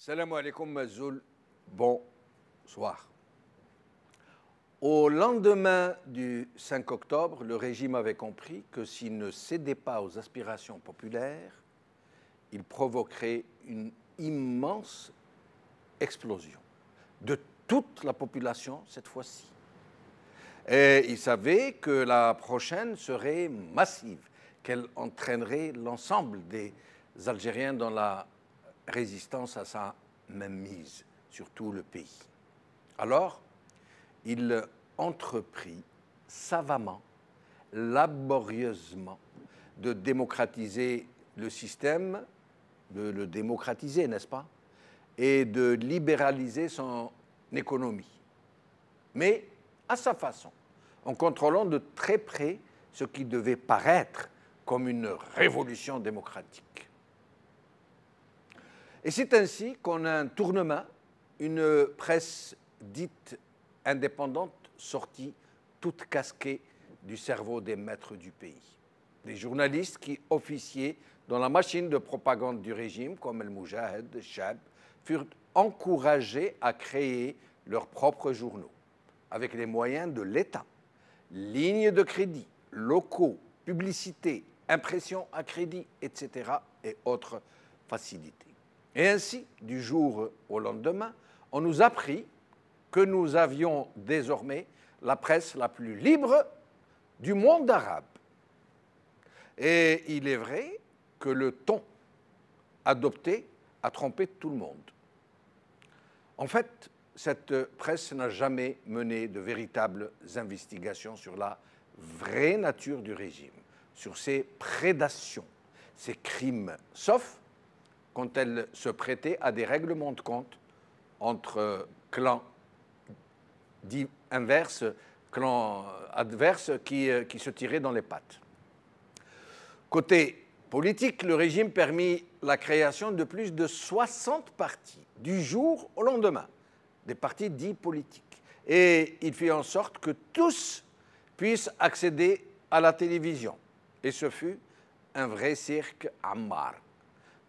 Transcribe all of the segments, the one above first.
Salam alaikum Mazoul, bonsoir. Au lendemain du 5 octobre, le régime avait compris que s'il ne cédait pas aux aspirations populaires, il provoquerait une immense explosion de toute la population cette fois-ci. Et il savait que la prochaine serait massive, qu'elle entraînerait l'ensemble des Algériens dans la résistance à sa mainmise sur tout le pays. Alors, il entreprit savamment, laborieusement, de démocratiser le système, de le démocratiser, n'est-ce pas, et de libéraliser son économie. Mais à sa façon, en contrôlant de très près ce qui devait paraître comme une révolution démocratique. Et c'est ainsi qu'en un tournement, une presse dite indépendante sortit toute casquée du cerveau des maîtres du pays. Des journalistes qui officiaient dans la machine de propagande du régime, comme El Moujahid, Chab, furent encouragés à créer leurs propres journaux, avec les moyens de l'État, lignes de crédit, locaux, publicité, impression à crédit, etc. et autres facilités. Et ainsi, du jour au lendemain, on nous apprit que nous avions désormais la presse la plus libre du monde arabe. Et il est vrai que le ton adopté a trompé tout le monde. En fait, cette presse n'a jamais mené de véritables investigations sur la vraie nature du régime, sur ses prédations, ses crimes, sauf quand elle se prêtait à des règlements de compte entre clans clans adverses qui se tiraient dans les pattes. Côté politique, le régime permit la création de plus de 60 partis du jour au lendemain, des partis dits politiques. Et il fit en sorte que tous puissent accéder à la télévision. Et ce fut un vrai cirque Ammar.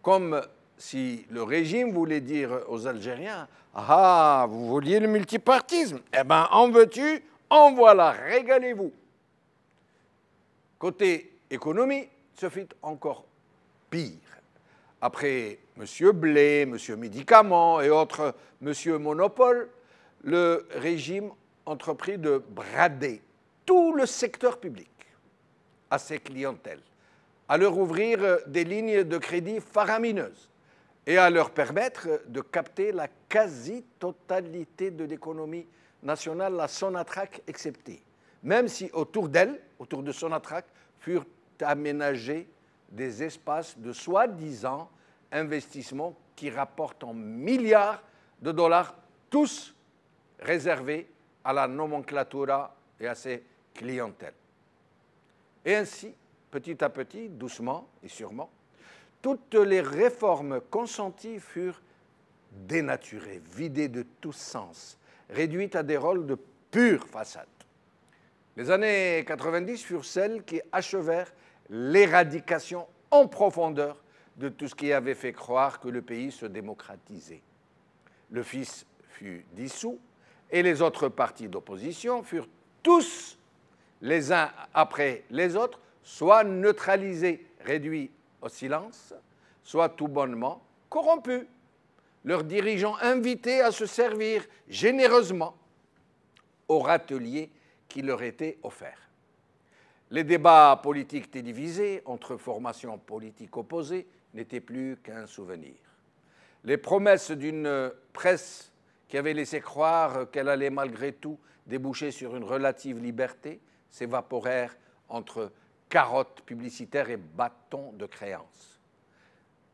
Comme si le régime voulait dire aux Algériens « Ah, vous vouliez le multipartisme? Eh bien, en veux-tu? En voilà, régalez-vous » Côté économie, ce fut encore pire. Après M. Blé, M. Médicament et autres M. Monopole, le régime entreprit de brader tout le secteur public à ses clientèles, à leur ouvrir des lignes de crédit faramineuses et à leur permettre de capter la quasi-totalité de l'économie nationale, la Sonatrach exceptée, même si autour d'elle, autour de Sonatrach, furent aménagés des espaces de soi-disant investissements qui rapportent en milliards de dollars, tous réservés à la nomenclatura et à ses clientèles. Et ainsi, petit à petit, doucement et sûrement, toutes les réformes consenties furent dénaturées, vidées de tout sens, réduites à des rôles de pure façade. Les années 90 furent celles qui achevèrent l'éradication en profondeur de tout ce qui avait fait croire que le pays se démocratisait. Le FIS fut dissous et les autres partis d'opposition furent tous, les uns après les autres, soit neutralisés, réduits au silence, soit tout bonnement corrompus, leurs dirigeants invités à se servir généreusement au râtelier qui leur était offert. Les débats politiques télévisés entre formations politiques opposées n'étaient plus qu'un souvenir. Les promesses d'une presse qui avait laissé croire qu'elle allait malgré tout déboucher sur une relative liberté s'évaporèrent entre carottes publicitaires et bâtons de créance.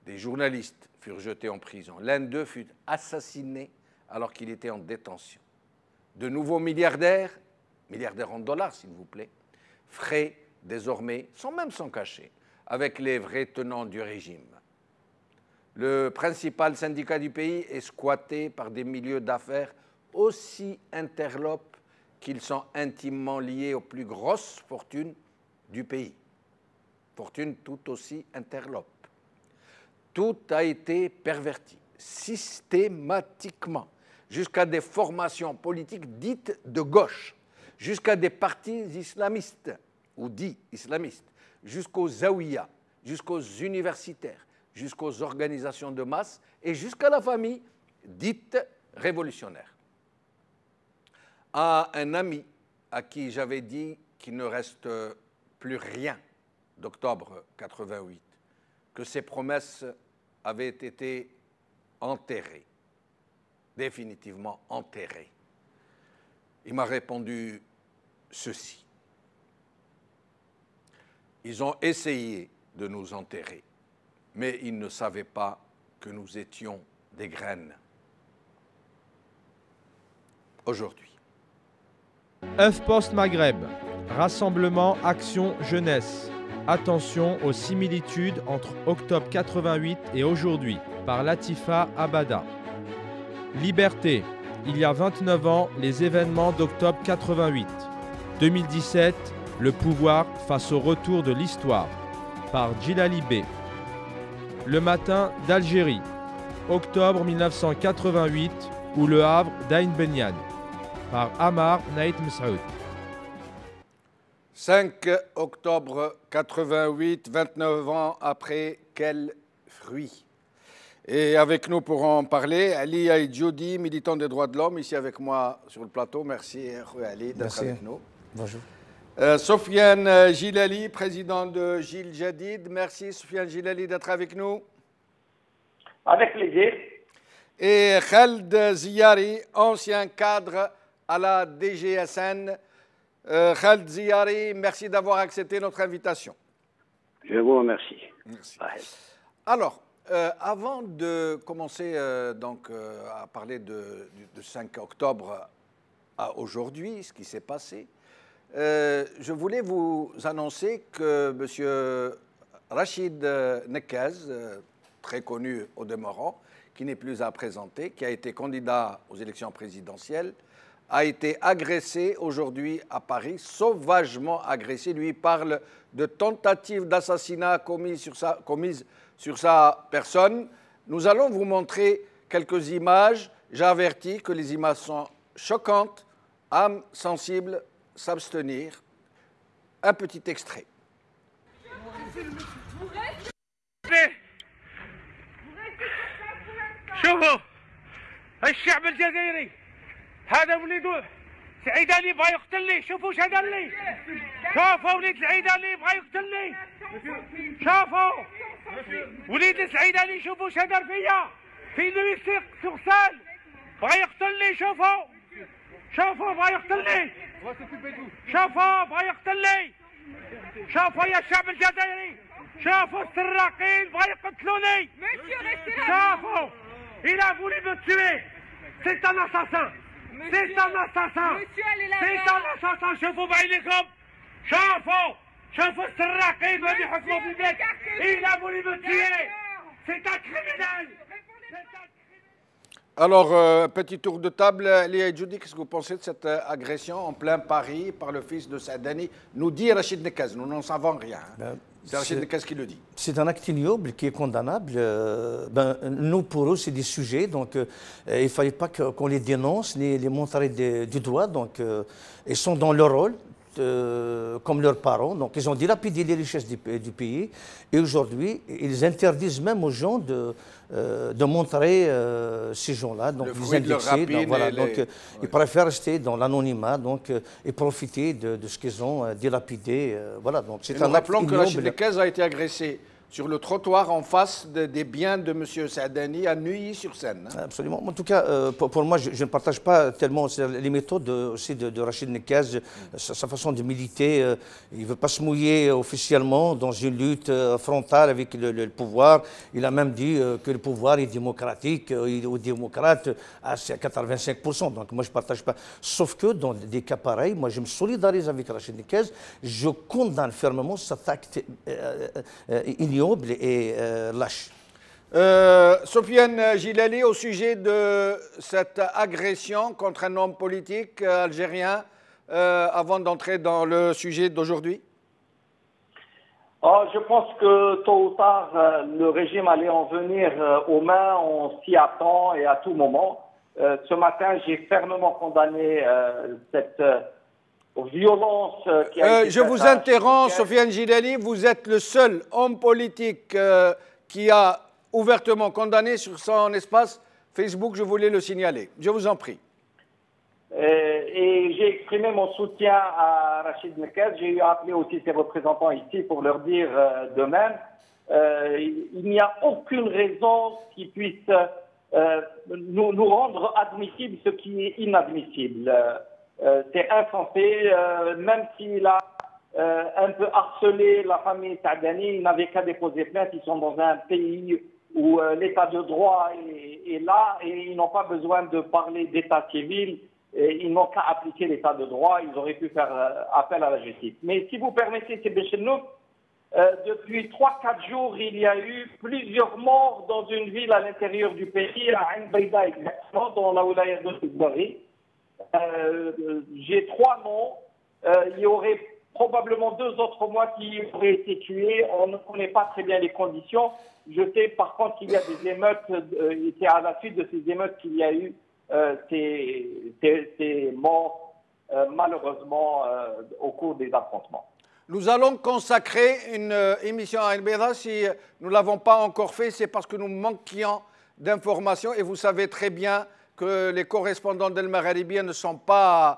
Des journalistes furent jetés en prison. L'un d'eux fut assassiné alors qu'il était en détention. De nouveaux milliardaires en dollars s'il vous plaît, frais désormais, sans même s'en cacher, avec les vrais tenants du régime. Le principal syndicat du pays est squatté par des milieux d'affaires aussi interlopes qu'ils sont intimement liés aux plus grosses fortunes du pays. Fortunes tout aussi interlopes. Tout a été perverti, systématiquement, jusqu'à des formations politiques dites de gauche, jusqu'à des partis islamistes, ou dits islamistes, jusqu'aux zaouïas, jusqu'aux universitaires, jusqu'aux organisations de masse et jusqu'à la famille dite révolutionnaire. À un ami à qui j'avais dit qu'il ne reste plus rien d'octobre 88, que ses promesses avaient été enterrées, définitivement enterrées. Il m'a répondu ceci. Ils ont essayé de nous enterrer, mais ils ne savaient pas que nous étions des graines. Aujourd'hui. HuffPost Maghreb, Rassemblement Action Jeunesse. Attention aux similitudes entre octobre 88 et aujourd'hui, par Latifa Abada. Liberté, il y a 29 ans, les événements d'octobre 88. 2017, le pouvoir face au retour de l'histoire, par Djilali B. Le matin d'Algérie, octobre 1988, ou Le Havre d'Ain Benyan, par Ammar Naït Messaoud. 5 octobre 88, 29 ans après, quel fruit. Et avec nous pour en parler, Ali Aïdjoudi, militant des droits de l'homme, ici avec moi sur le plateau. Merci Ali d'être avec nous. Bonjour. Sofiane Gilali, président de Gil Jadid. Merci Sofiane Gilali d'être avec nous. Avec plaisir. Et Khaled Ziyari, ancien cadre à la DGSN. Khaled Ziyari, merci d'avoir accepté notre invitation. Je vous remercie. Merci. Alors, avant de commencer à parler de 5 octobre à aujourd'hui, ce qui s'est passé, je voulais vous annoncer que M. Rachid Nekaz, très connu au demeurant, qui n'est plus à présenter, qui a été candidat aux élections présidentielles, a été agressé aujourd'hui à Paris, sauvagement agressé. Lui il parle de tentative d'assassinat commise sur sa personne. Nous allons vous montrer quelques images. J'avertis que les images sont choquantes, âme sensible, s'abstenir. Un petit extrait. شوفوا الشعب الجزائري هذا وليدو العيداني يبغى يقتلني شوفوا ايش هذا لي شوفوا وليد العيداني يبغى يقتلني شوفوا وليد العيداني شوفوا ايش هدر فيا في لويس سوغسال بغى يقتلني شوفوا بغى يقتلني شوفوا بغى يقتلني شوفوا يا الشعب الجزائري شوفوا السراقين بغى يقتلوني شوفوا il a voulu me tuer c'est un assassin c'est un assassin c'est un assassin شوفوا بعينكم شوفوا السراقين اللي يحكموا في البيت il a voulu me tuer c'est un criminel. Alors, petit tour de table. Léa Djoudi, qu'est-ce que vous pensez de cette agression en plein Paris par le fils de Saadani? Nous dit Rachid Nekaz, nous n'en savons rien. C'est Rachid Nekaz qui le dit. C'est un acte ignoble qui est condamnable. Nous, pour eux, c'est des sujets. Donc, il ne fallait pas qu'on les dénonce, les montrer du doigt. Donc, ils sont dans leur rôle. Comme leurs parents. Donc, ils ont dilapidé les richesses du pays. Et aujourd'hui, ils interdisent même aux gens de montrer ces gens-là. Donc, les indexer. Ils préfèrent rester dans l'anonymat et profiter de ce qu'ils ont dilapidé. Voilà. Donc, c'est un acte ignoble. Rappelons que Rachid Nekaz a été agressé sur le trottoir en face des biens de M. Saadani à Neuilly-sur-Seine. Absolument. En tout cas, pour moi, je ne partage pas tellement les méthodes aussi de Rachid Nekaz, sa façon de militer. Il ne veut pas se mouiller officiellement dans une lutte frontale avec le pouvoir. Il a même dit que le pouvoir est démocratique, ou démocrate à 85%. Donc moi, je ne partage pas. Sauf que dans des cas pareils, moi, je me solidarise avec Rachid Nekaz. Je condamne fermement cet acte ignoble et lâche. Sofiane Gilali, au sujet de cette agression contre un homme politique algérien, avant d'entrer dans le sujet d'aujourd'hui. Oh, je pense que tôt ou tard, le régime allait en venir aux mains, on s'y attend et à tout moment. Ce matin, j'ai fermement condamné cette violence qui a été Je faite vous à interromps, Chibouquet. Sofiane Gilani, vous êtes le seul homme politique qui a ouvertement condamné sur son espace Facebook, je voulais le signaler. Je vous en prie. Et j'ai exprimé mon soutien à Rachid Mekez. J'ai eu appelé aussi ses représentants ici pour leur dire de même. Il n'y a aucune raison qui puisse nous rendre admissible ce qui est inadmissible. C'est insensé, même s'il a un peu harcelé la famille Saadani, il n'avait qu'à déposer plainte. Ils sont dans un pays où l'état de droit est là et ils n'ont pas besoin de parler d'état civil. Et ils n'ont qu'à appliquer l'état de droit, ils auraient pu faire appel à la justice. Mais si vous permettez, c'est Béchenouk, depuis 3-4 jours, il y a eu plusieurs morts dans une ville à l'intérieur du pays, à Ain Baïda exactement, dans la wilaya de Soukbari. J'ai 3 noms, il y aurait probablement 2 autres mois qui auraient été tués, on ne connaît pas très bien les conditions. Je sais par contre qu'il y a des émeutes, c'est à la suite de ces émeutes qu'il y a eu ces morts, malheureusement, au cours des affrontements. Nous allons consacrer une émission à Al-Bayda. Si nous ne l'avons pas encore fait, c'est parce que nous manquions d'informations. Et vous savez très bien que les correspondants d'El Maghribia ne sont pas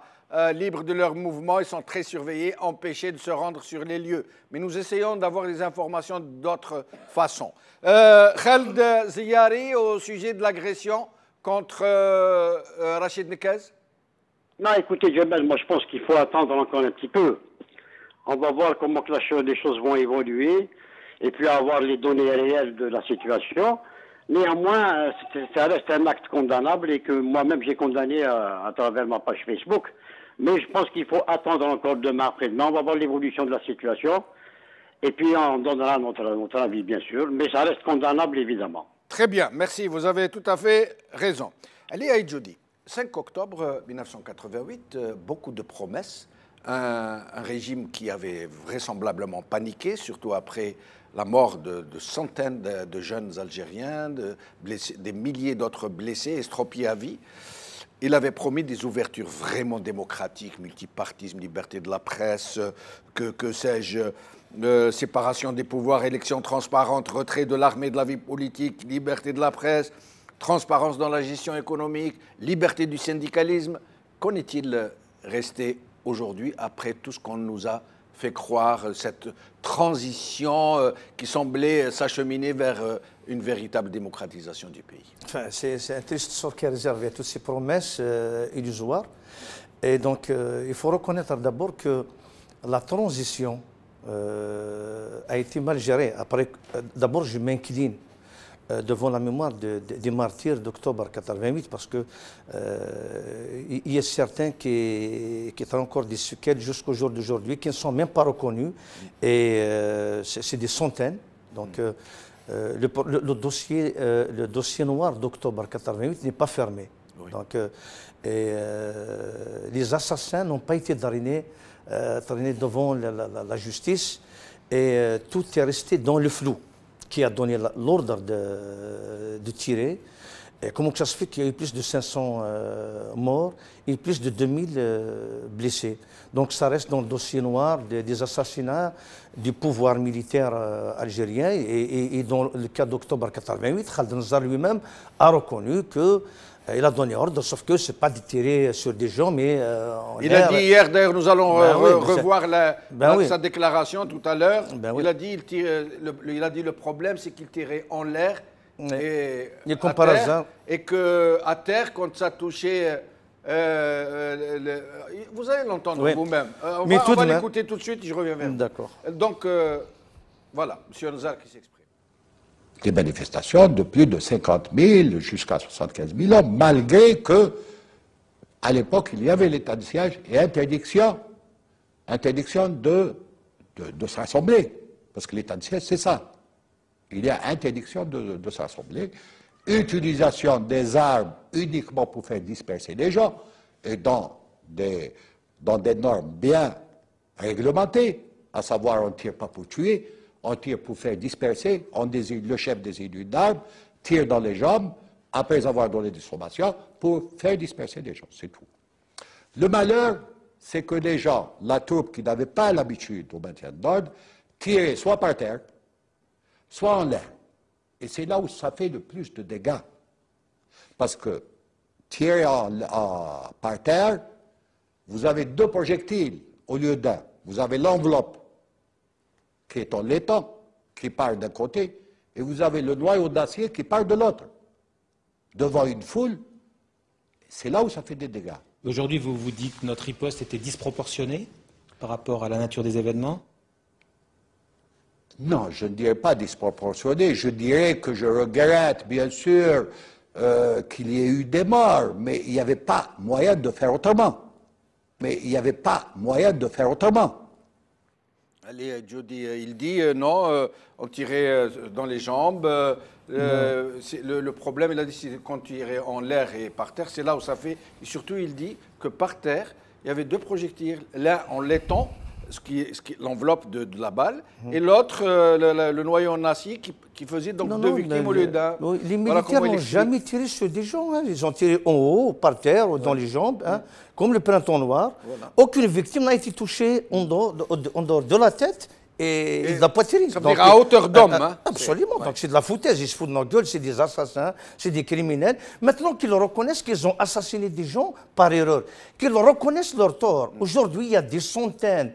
libres de leur mouvement. Ils sont très surveillés, empêchés de se rendre sur les lieux. Mais nous essayons d'avoir les informations d'autres façons. Khaled Ziyari, au sujet de l'agression contre Rachid Mekez? Non, écoutez, Djebel, moi je pense qu'il faut attendre encore un petit peu. On va voir comment que les choses vont évoluer et puis avoir les données réelles de la situation. Néanmoins, ça reste un acte condamnable et que moi-même j'ai condamné à travers ma page Facebook. Mais je pense qu'il faut attendre encore demain, après-demain. On va voir l'évolution de la situation et puis on donnera notre avis, bien sûr. Mais ça reste condamnable, évidemment. Très bien, merci, vous avez tout à fait raison. Ali Aïdjoudi, 5 octobre 1988, beaucoup de promesses, un régime qui avait vraisemblablement paniqué, surtout après la mort de centaines de jeunes Algériens, des milliers d'autres blessés, estropiés à vie. Il avait promis des ouvertures vraiment démocratiques, multipartisme, liberté de la presse, que sais-je, séparation des pouvoirs, élections transparentes, retrait de l'armée de la vie politique, liberté de la presse, transparence dans la gestion économique, liberté du syndicalisme. Qu'en est-il resté aujourd'hui après tout ce qu'on nous a fait croire, cette transition qui semblait s'acheminer vers une véritable démocratisation du pays? Enfin, c'est un triste sort qui est réservé à toutes ces promesses illusoires. Et donc, il faut reconnaître d'abord que la transition a été mal gérée. Après, d'abord, je m'incline devant la mémoire des martyrs d'octobre 88 parce que il y a certains qui ont encore des séquelles jusqu'au jour d'aujourd'hui qui ne sont même pas reconnus et c'est des centaines. Donc le dossier noir d'octobre 88 n'est pas fermé. Oui. Donc les assassins n'ont pas été traînés devant la justice et tout est resté dans le flou. Qui a donné l'ordre de tirer. Et comment ça se fait qu'il y a eu plus de 500 morts et plus de 2000 blessés. Donc ça reste dans le dossier noir des assassinats du pouvoir militaire algérien. Et dans le cas d'octobre 88, Khaled Nazar lui-même a reconnu que il a donné ordre, sauf que ce n'est pas de tirer sur des gens, mais... il a dit hier, d'ailleurs, nous allons revoir sa déclaration tout à l'heure. Il a dit le problème, c'est qu'il tirait en l'air et qu'à terre, quand ça touchait... vous allez l'entendre vous-même. On va l'écouter tout de suite, je reviens vers vous. D'accord. Donc, voilà, M. Nazar qui s'exprime. Des manifestations de plus de 50 000 jusqu'à 75 000 hommes, malgré que, à l'époque, il y avait l'état de siège et interdiction de se rassembler. Parce que l'état de siège, c'est ça. Il y a interdiction de se rassembler, utilisation des armes uniquement pour faire disperser les gens, et dans des normes bien réglementées, à savoir on ne tire pas pour tuer, on tire pour faire disperser, le chef désigne une arme, tire dans les jambes, après avoir donné des formations, pour faire disperser les gens, c'est tout. Le malheur, c'est que les gens, la troupe qui n'avait pas l'habitude au maintien de l'ordre, tiraient soit par terre, soit en l'air. Et c'est là où ça fait le plus de dégâts. Parce que tirer par terre, vous avez 2 projectiles au lieu d'un. Vous avez l'enveloppe qui est en laiton, qui part d'un côté, et vous avez le noyau d'acier qui part de l'autre. Devant une foule, c'est là où ça fait des dégâts. Aujourd'hui, vous vous dites que notre riposte était disproportionnée par rapport à la nature des événements? Non, je ne dirais pas disproportionné. Je dirais que je regrette, bien sûr, qu'il y ait eu des morts, mais il n'y avait pas moyen de faire autrement. Allez, il dit non, on tirait dans les jambes. Le problème, il a dit, c'est quand on tirait en l'air et par terre, c'est là où ça fait. Et surtout, il dit que par terre, il y avait 2 projectiles, l'un en laiton, l'enveloppe de la balle, et l'autre, le noyau en acier, qui faisait donc 2 victimes au lieu d'un. Les militaires n'ont jamais tiré sur des gens. Hein. Ils ont tiré en haut, par terre, dans les jambes, hein, comme le printemps noir. Voilà. Aucune victime n'a été touchée en dehors de la tête et de la poitrine. Ça veut dire à hauteur d'homme. Absolument. Donc c'est de la foutaise. Ils se foutent de notre gueule, c'est des assassins, c'est des criminels. Maintenant qu'ils reconnaissent qu'ils ont assassiné des gens par erreur, qu'ils reconnaissent leur tort. Aujourd'hui, il y a des centaines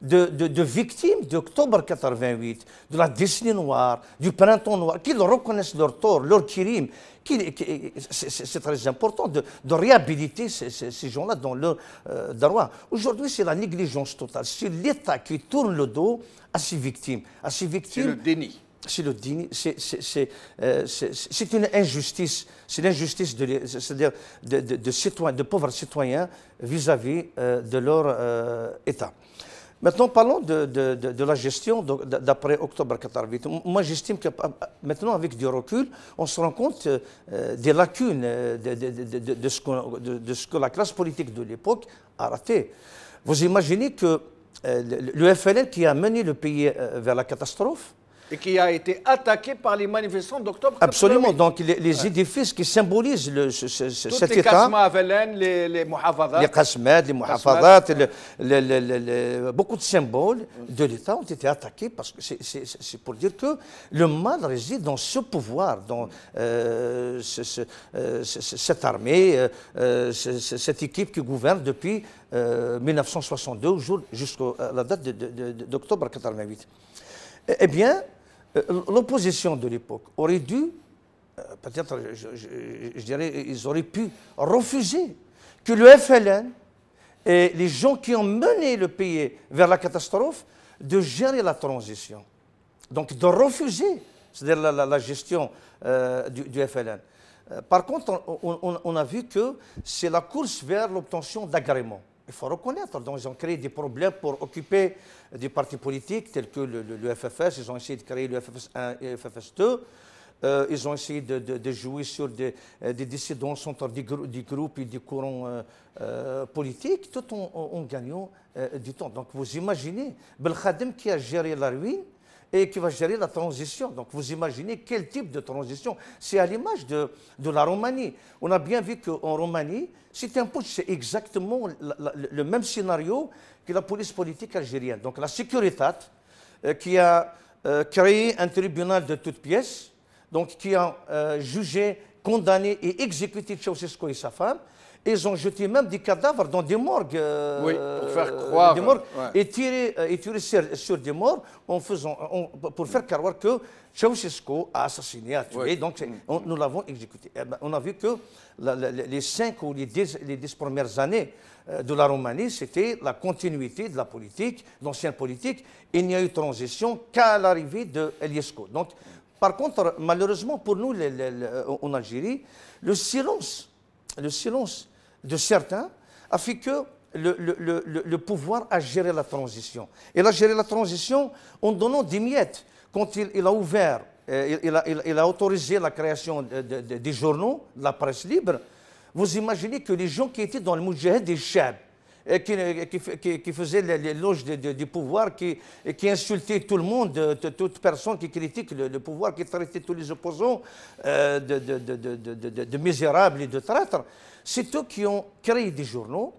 de victimes d'octobre 88, de la décennie noire, du printemps noir, qu'ils reconnaissent leur tort, leur crime. C'est très important de réhabiliter ces gens-là dans leur droit. Aujourd'hui, c'est la négligence totale. C'est l'État qui tourne le dos à ces victimes. C'est le déni. C'est le déni. C'est une injustice. C'est l'injustice de pauvres citoyens vis-à-vis de leur État. Maintenant, parlons de la gestion d'après octobre 88. Moi, j'estime que maintenant, avec du recul, on se rend compte des lacunes de ce que la classe politique de l'époque a raté. Vous imaginez que le FLN qui a mené le pays vers la catastrophe, et qui a été attaqué par les manifestants d'octobre 88. Absolument. Donc, les édifices qui symbolisent cet État... Qasma Avelen, les Muhafadat. Les Qasmat, les Muhafadat, beaucoup de symboles de l'État ont été attaqués parce que c'est pour dire que le mal réside dans ce pouvoir, dans cette armée, cette équipe qui gouverne depuis 1962 jusqu'à la date d'octobre 88. Eh bien, l'opposition de l'époque aurait dû, peut-être, je dirais, ils auraient pu refuser que le FLN et les gens qui ont mené le pays vers la catastrophe de gérer la transition. Donc, de refuser, c'est-à-dire la gestion du FLN. Par contre, on a vu que c'est la course vers l'obtention d'agréments. Il faut reconnaître, donc ils ont créé des problèmes pour occuper des partis politiques tels que le FFS, ils ont essayé de créer le FFS1 et le FFS2, ils ont essayé de jouer sur des dissidents entre des groupes et des courants politiques, tout en gagnant du temps. Donc vous imaginez, Belkhadem qui a géré la ruine et qui va gérer la transition. Donc vous imaginez quel type de transition. C'est à l'image de la Roumanie. On a bien vu qu'en Roumanie, c'était un putsch, c'est exactement le même scénario que la police politique algérienne. Donc la Securitat, qui a créé un tribunal de toutes pièces, donc qui a jugé, condamné et exécuté Ceausescu et sa femme. Ils ont jeté même des cadavres dans des morgues, pour faire croire, des morgues et tiré sur des morts pour faire croire que Ceausescu a assassiné, a tué. Donc nous l'avons exécuté. Eh ben, on a vu que les 5 ou les 10 premières années de la Roumanie, c'était la continuité de la politique, l'ancienne politique. Il n'y a eu de transition qu'à l'arrivée de Iliescu. Donc, par contre, malheureusement pour nous en Algérie, le silence de certains a fait que le pouvoir a géré la transition. Il a géré la transition en donnant des miettes. Quand il a ouvert, il a autorisé la création des journaux, de la presse libre, vous imaginez que les gens qui étaient dans le Moudjahid des Chab, qui faisait l'éloge du pouvoir, qui insultait tout le monde, toute personne qui critique le pouvoir, qui traitait tous les opposants de misérables et de traîtres. C'est eux qui ont créé des journaux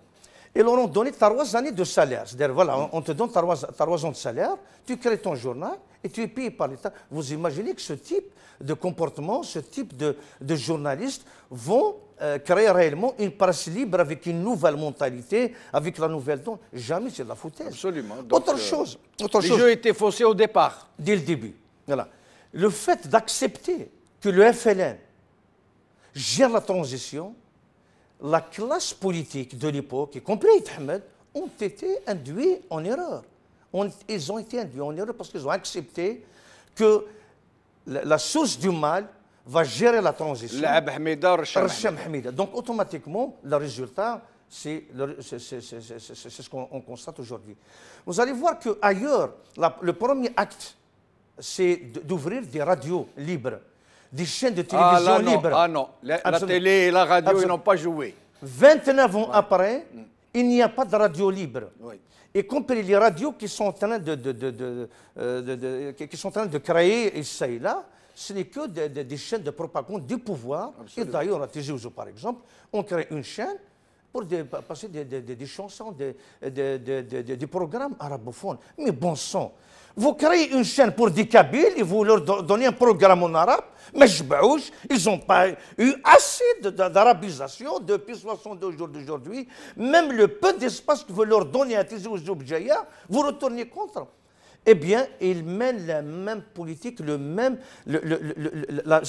et leur ont donné 3 années de salaire. C'est-à-dire, voilà, on te donne 3 ans de salaire, tu crées ton journal et tu es payé par l'État. Vous imaginez que ce type de comportement, ce type de journalistes vont créer réellement une presse libre avec une nouvelle mentalité, avec la nouvelle donne. Jamais c'est de la foutaise. Absolument. Donc, autre chose. Les jeux étaient faussés au départ. Dès le début. Voilà. Le fait d'accepter que le FLN gère la transition, la classe politique de l'époque, y compris Ahmed, ont été induits en erreur. Ils ont été induits en erreur parce qu'ils ont accepté que la source du mal va gérer la transition. Racham Hamida. Donc automatiquement, le résultat, c'est ce qu'on constate aujourd'hui. Vous allez voir qu'ailleurs, le premier acte, c'est d'ouvrir des radios libres, des chaînes de télévision libres. Ah non, la télé et la radio, ils n'ont pas joué. 29 ans après, il n'y a pas de radio libre. Oui. Y compris les radios qui sont en train de créer ici et là, ce n'est que des chaînes de propagande du pouvoir. Absolument. Et d'ailleurs, à Tizi Ouzou, par exemple, on crée une chaîne pour passer des chansons, des programmes arabophones. Mais bon sang, vous créez une chaîne pour des Kabyles et vous leur donnez un programme en arabe, mais ils n'ont pas eu assez d'arabisation depuis 62 jours d'aujourd'hui. Même le peu d'espace que vous leur donnez à Tizi Ouzou Bjaya, vous retournez contre. Eh bien, ils mènent la même politique, c'est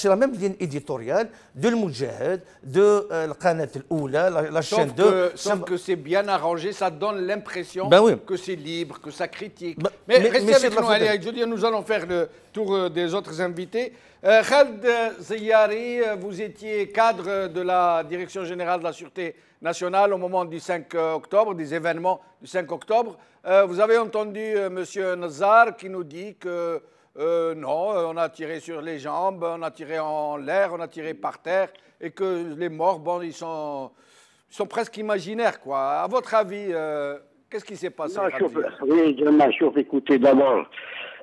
la même ligne éditoriale de l'Moudjahed, de l'Qanat al-Oula, la chaîne 2. Sauf que c'est bien arrangé, ça donne l'impression que c'est libre, que ça critique. Mais restez avec nous, allez, Julien, nous allons faire le tour des autres invités. Khaled Ziyari, vous étiez cadre de la Direction générale de la Sûreté nationale au moment du 5 octobre, des événements du 5 octobre. Vous avez entendu M. Nazar qui nous dit que non, on a tiré sur les jambes, on a tiré en l'air, on a tiré par terre et que les morts, bon, ils sont presque imaginaires, quoi. À votre avis, qu'est-ce qui s'est passé? Oui, Chauf, écoutez, d'abord,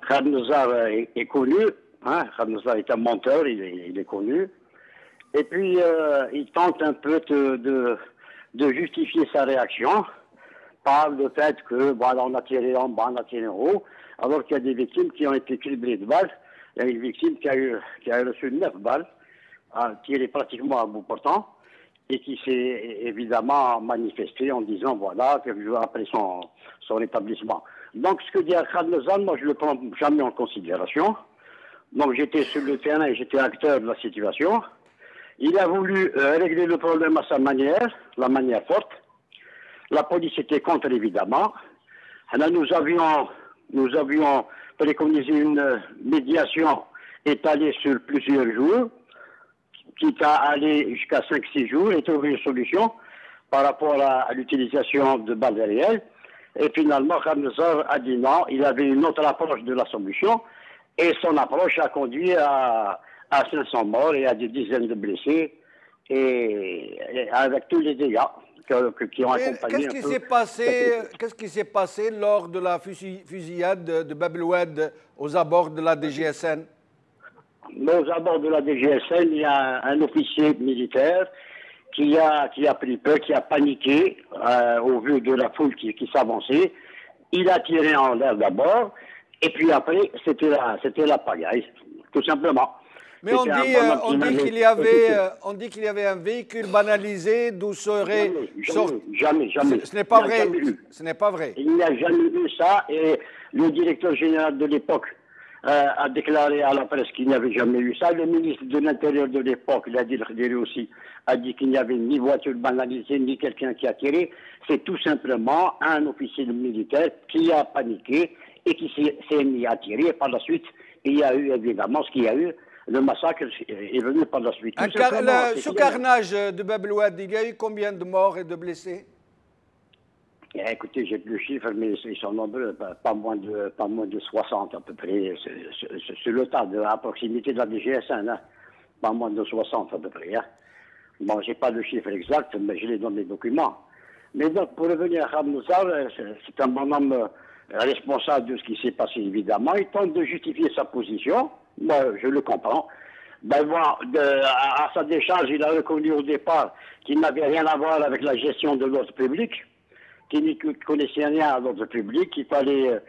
Khaled Nazar est connu. Khaled Nazar est un menteur, il est connu. Et puis, il tente un peu de justifier sa réaction par le fait que, voilà, on a tiré en bas, on a tiré en haut, alors qu'il y a des victimes qui ont été criblées de balles. Il y a une victime qui a reçu 9 balles, tirées pratiquement à bout portant, et qui s'est évidemment manifestée en disant, voilà, quelques jours après son rétablissement. Donc, ce que dit Khaled Nazar, moi, je ne le prends jamais en considération. Donc, j'étais sur le terrain et j'étais acteur de la situation. Il a voulu régler le problème à sa manière, la manière forte. La police était contre, évidemment. Là, nous avions préconisé une médiation étalée sur plusieurs jours, quitte à aller jusqu'à 5-6 jours et trouver une solution par rapport à l'utilisation de balles réelles. Et finalement, Khaled Nazar a dit non, il avait une autre approche de la solution. Et son approche a conduit à 500 morts et à des dizaines de blessés, et avec tous les dégâts qui ont accompagné. Qu'est-ce qui s'est passé lors de la fusillade de Bab el Oued aux abords de la DGSN? Aux abords de la DGSN, il y a un officier militaire qui a pris peur, qui a paniqué au vu de la foule qui s'avançait. Il a tiré en l'air d'abord. Et puis après, c'était la pagaille, tout simplement. Mais on dit qu'il y avait un véhicule banalisé d'où serait... Jamais. Ce n'est pas vrai. Ce n'est pas vrai. Il n'y a jamais eu ça. Et le directeur général de l'époque a déclaré à la presse qu'il n'y avait jamais eu ça. Le ministre de l'Intérieur de l'époque, il a dit aussi, a dit qu'il n'y avait ni voiture banalisée, ni quelqu'un qui a tiré. C'est tout simplement un officier militaire qui a paniqué et qui s'est mis à tirer. Par la suite, il y a eu évidemment ce qu'il y a eu. Le massacre est venu par la suite. Ce carnage de Bab el Oued, il y a eu combien de morts et de blessés? Écoutez, j'ai plus le chiffre, mais ils sont nombreux, pas moins de 60 à peu près. C'est le tas à proximité de la DGSN, hein. Pas moins de 60 à peu près. Hein. Bon, j'ai pas le chiffre exact, mais je l'ai dans mes documents. Mais donc, pour revenir à Khamnoussar, c'est un bonhomme responsable de ce qui s'est passé, évidemment. Il tente de justifier sa position. Moi, je le comprends. Ben bon, à sa décharge, il a reconnu au départ qu'il n'avait rien à voir avec la gestion de l'ordre public, qu'il ne connaissait rien à l'ordre public, qu'il fallait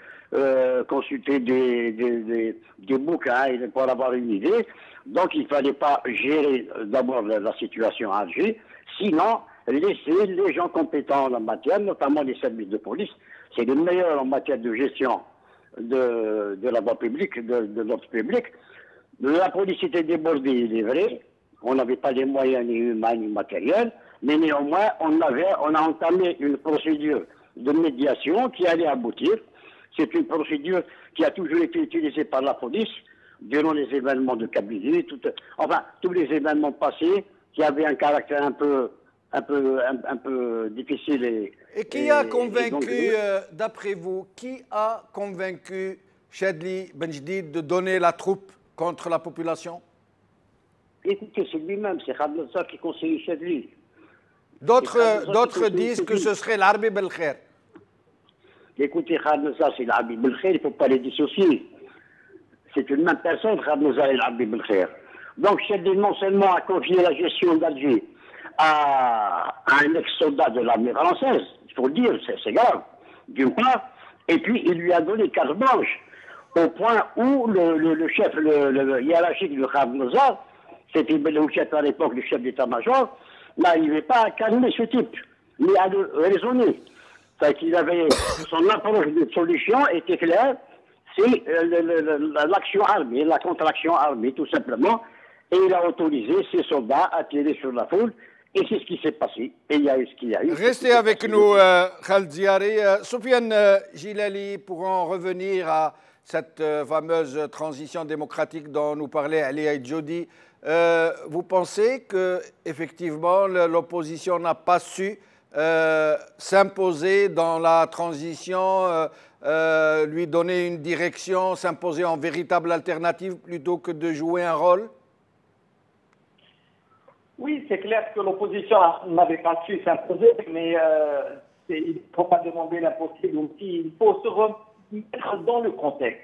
consulter des bouquins pour avoir une idée. Donc, il ne fallait pas gérer d'abord la situation à Alger, sinon laisser les gens compétents en la matière, notamment les services de police. C'est le meilleur en matière de gestion de la voie publique, de l'ordre public. La police était débordée, il est vrai. On n'avait pas les moyens ni humains ni matériels, mais néanmoins, on a entamé une procédure de médiation qui allait aboutir. C'est une procédure qui a toujours été utilisée par la police durant les événements de Kabylie, tous les événements passés qui avaient un caractère un peu difficile. Et qui a convaincu, d'après vous, qui a convaincu Chadli Benjedid de donner la troupe contre la population? Écoutez, c'est lui-même, c'est Khamnoussar qui conseille Chadli. D'autres disent que ce serait l'Arbi Belkhair. Écoutez, Khamnoussar, c'est l'Arbi Belkhair, il ne faut pas les dissocier. C'est une même personne, Khamnoussar et l'Arbi Belkhair. Donc Chadli non seulement a confié la gestion d'Alger à un ex-soldat de l'armée française, il faut le dire, c'est grave, d'une part, et puis il lui a donné carte blanche, au point où le chef hiérarchique de Khamnoussar, c'était Belouchet à l'époque, le chef d'état-major, n'arrivait pas à calmer ce type, mais à le raisonner. C'est qu'il avait, son approche de solution était claire, c'est l'action armée, la contre-action armée, tout simplement, et il a autorisé ses soldats à tirer sur la foule. Et c'est ce qui s'est passé. Et il y a eu ce qu'il y a eu. Restez avec nous, Khaled Ziari. Soufiane Jilali, pour en revenir à cette fameuse transition démocratique dont nous parlait Ali Aïdjoudi, vous pensez qu'effectivement l'opposition n'a pas su s'imposer dans la transition, lui donner une direction, s'imposer en véritable alternative plutôt que de jouer un rôle? Oui, c'est clair que l'opposition n'avait pas su s'imposer, mais il ne faut pas demander l'impossible aussi. Il faut se remettre dans le contexte.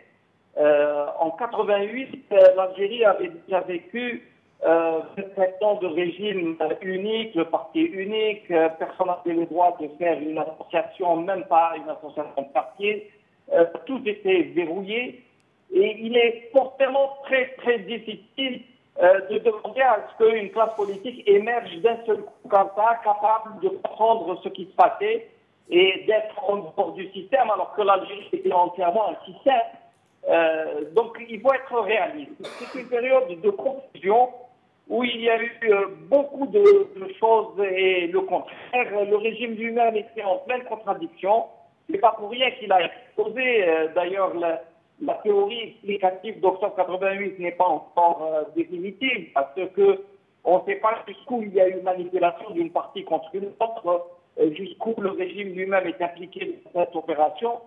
En 88, l'Algérie avait déjà vécu 27 ans de régime unique, le parti unique, personne n'avait le droit de faire une association, même pas une association de quartier. Tout était verrouillé et il est forcément très très difficile de demander à ce qu'une classe politique émerge d'un seul coup comme ça, capable de comprendre ce qui se passait et d'être en dehors du système, alors que l'Algérie était entièrement un système. Donc il faut être réaliste. C'est une période de confusion où il y a eu beaucoup de choses et le contraire. Le régime lui-même était en pleine contradiction. C'est pas pour rien qu'il a exposé. D'ailleurs, la théorie explicative d'octobre 88 n'est pas encore définitive parce que on ne sait pas jusqu'où il y a eu manipulation d'une partie contre une autre, jusqu'où le régime lui-même est impliqué dans cette opération.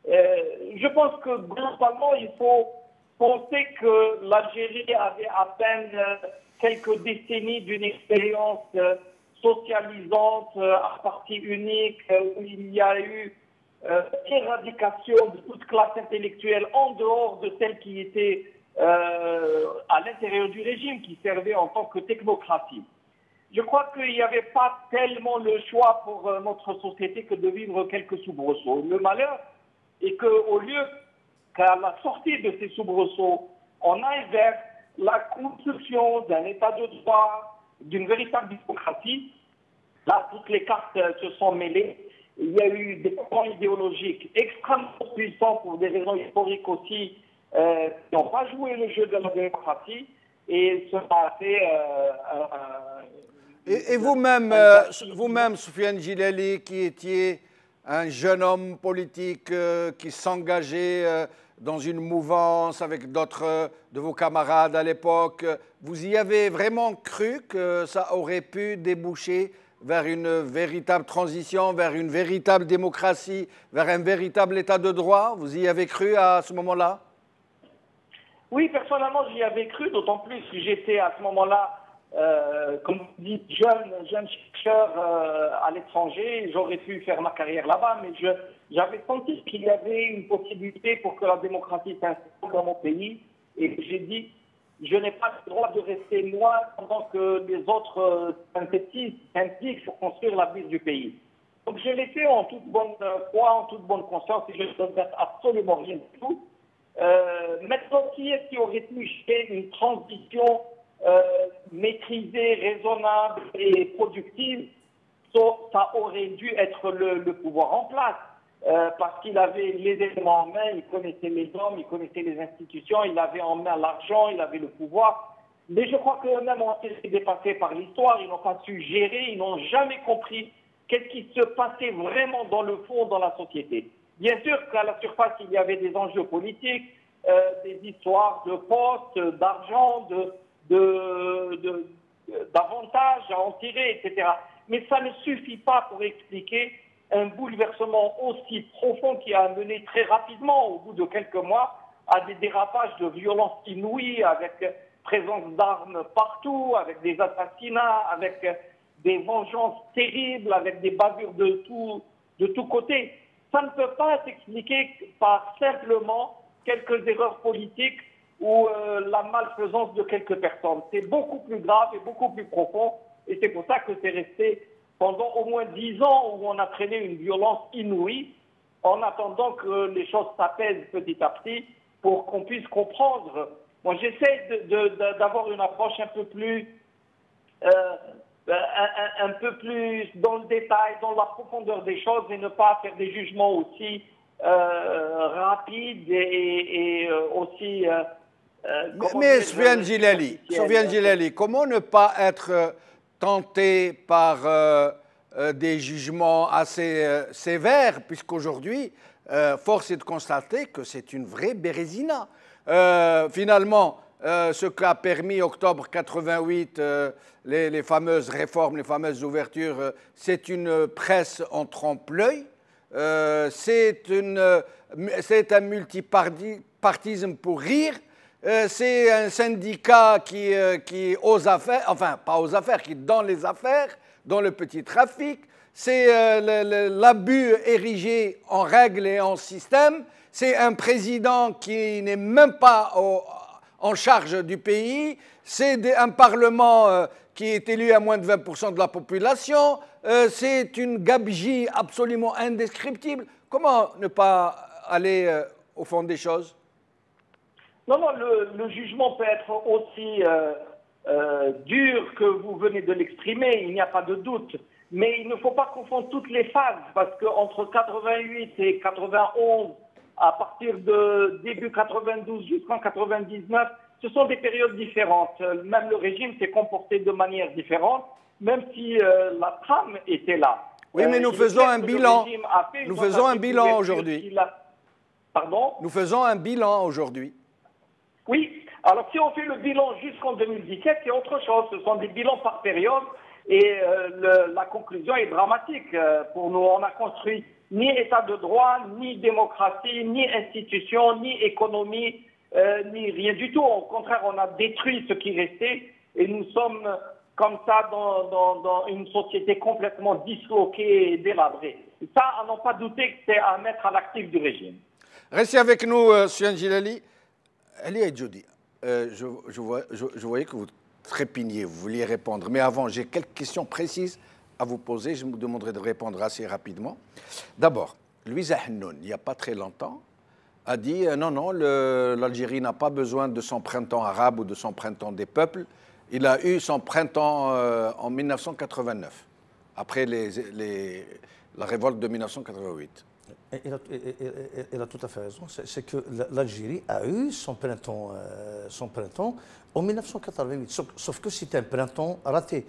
Je pense que globalement, il faut penser que l'Algérie avait à peine quelques décennies d'une expérience socialisante à parti unique où il y a eu éradication de toute classe intellectuelle en dehors de celle qui était à l'intérieur du régime, qui servait en tant que technocratie. Je crois qu'il n'y avait pas tellement le choix pour notre société que de vivre quelques soubresauts. Le malheur est qu'au lieu qu'à la sortie de ces soubresauts, on aille vers la construction d'un état de droit, d'une véritable démocratie, là, toutes les cartes se sont mêlées. Il y a eu des courants idéologiques extrêmement puissants pour des raisons historiques aussi, qui n'ont pas joué le jeu de la démocratie et ça a fait... Et vous-même, Soufiane Jilali, qui étiez un jeune homme politique qui s'engageait dans une mouvance avec d'autres de vos camarades à l'époque, vous y avez vraiment cru que ça aurait pu déboucher vers une véritable transition, vers une véritable démocratie, vers un véritable état de droit? Vous y avez cru à ce moment-là? Oui, personnellement, j'y avais cru, d'autant plus que j'étais à ce moment-là comme vous dites, jeune chercheur à l'étranger, j'aurais pu faire ma carrière là-bas, mais j'avais senti qu'il y avait une possibilité pour que la démocratie s'installe dans mon pays. Et j'ai dit, je n'ai pas le droit de rester loin pendant que les autres s'impliquent pour construire l'avenir du pays. Donc je l'ai fait en toute bonne foi, en toute bonne conscience, et je ne regrette absolument rien du tout. Maintenant, qui est-ce qui aurait pu faire une transition maîtrisée, raisonnable et productive? Ça aurait dû être le pouvoir en place, parce qu'il avait les éléments en main, il connaissait les hommes, il connaissait les institutions, il avait en main l'argent, il avait le pouvoir. Mais je crois qu'eux-mêmes ont été dépassés par l'histoire, ils n'ont pas su gérer, ils n'ont jamais compris qu'est-ce qui se passait vraiment dans le fond dans la société. Bien sûr qu'à la surface, il y avait des enjeux politiques, des histoires de postes, d'argent, d'avantages à en tirer, etc. Mais ça ne suffit pas pour expliquer un bouleversement aussi profond qui a mené très rapidement, au bout de quelques mois, à des dérapages de violence inouïes, avec présence d'armes partout, avec des assassinats, avec des vengeances terribles, avec des bavures de tous côtés. Ça ne peut pas s'expliquer par simplement quelques erreurs politiques ou la malfaisance de quelques personnes. C'est beaucoup plus grave et beaucoup plus profond, et c'est pour ça que c'est resté pendant au moins 10 ans où on a traîné une violence inouïe, en attendant que les choses s'apaisent petit à petit pour qu'on puisse comprendre. Moi, j'essaie d'avoir une approche un peu plus dans le détail, dans la profondeur des choses, et ne pas faire des jugements aussi rapides et aussi... mais Soufiane Djilali, comment ne pas être tenté par des jugements assez sévères, puisqu'aujourd'hui, force est de constater que c'est une vraie bérésina. Finalement, ce qu'a permis octobre 88, les fameuses réformes, les fameuses ouvertures, c'est une presse en trompe-l'œil, c'est un multipartisme pour rire, c'est un syndicat qui aux affaires, enfin pas aux affaires, qui est dans les affaires, dans le petit trafic, c'est l'abus érigé en règle et en système, c'est un président qui n'est même pas en charge du pays, c'est un parlement qui est élu à moins de 20% de la population, c'est une gabegie absolument indescriptible. Comment ne pas aller au fond des choses ? Non, le jugement peut être aussi dur que vous venez de l'exprimer, il n'y a pas de doute. Mais il ne faut pas confondre toutes les phases, parce qu'entre 88 et 91, à partir de début 92 jusqu'en 99, ce sont des périodes différentes. Même le régime s'est comporté de manière différente, même si la trame était là. Oui, mais nous faisons un bilan. Nous faisons un bilan aujourd'hui. Pardon ? Nous faisons un bilan aujourd'hui. Oui, alors si on fait le bilan jusqu'en 2017, c'est autre chose. Ce sont des bilans par période et la conclusion est dramatique pour nous. On n'a construit ni état de droit, ni démocratie, ni institution, ni économie, ni rien du tout. Au contraire, on a détruit ce qui restait et nous sommes comme ça dans une société complètement disloquée et délabrée. Et ça, à n'en pas douter que c'est à mettre à l'actif du régime. Restez avec nous, Soufiane Djilali. Ali Edjoudi, je voyais que vous trépigniez, vous vouliez répondre. Mais avant, j'ai quelques questions précises à vous poser. Je vous demanderai de répondre assez rapidement. D'abord, Louisa Hennoun, il n'y a pas très longtemps, a dit non, l'Algérie n'a pas besoin de son printemps arabe ou de son printemps des peuples. Il a eu son printemps en 1989, après la révolte de 1988. Il a tout à fait raison. C'est que l'Algérie a eu son printemps en 1988, sauf que c'était un printemps raté.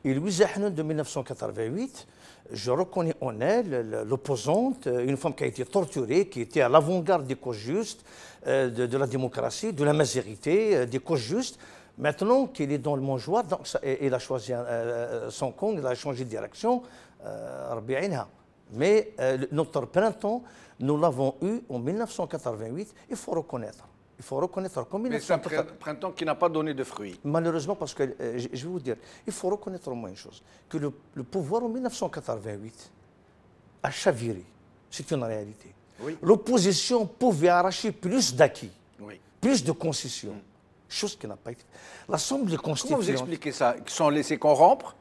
Et Louisa Hennoun de 1988, je reconnais en elle l'opposante, une femme qui a été torturée, qui était à l'avant-garde des causes justes, de la démocratie, de la majorité, des causes justes. Maintenant qu'il est dans le mangeoire, donc il a choisi son camp, il a changé de direction. Mais notre printemps, nous l'avons eu en 1988, il faut reconnaître. Il faut reconnaître qu'en Mais c'est un printemps qui n'a pas donné de fruits. Malheureusement, parce que je vais vous dire, il faut reconnaître au moins une chose, que le pouvoir en 1988 a chaviré. C'est une réalité. Oui. L'opposition pouvait arracher plus d'acquis, Oui. plus de concessions, chose qui n'a pas été. L'Assemblée constituante... Comment vous expliquez ça? Ils sont laissés corrompre?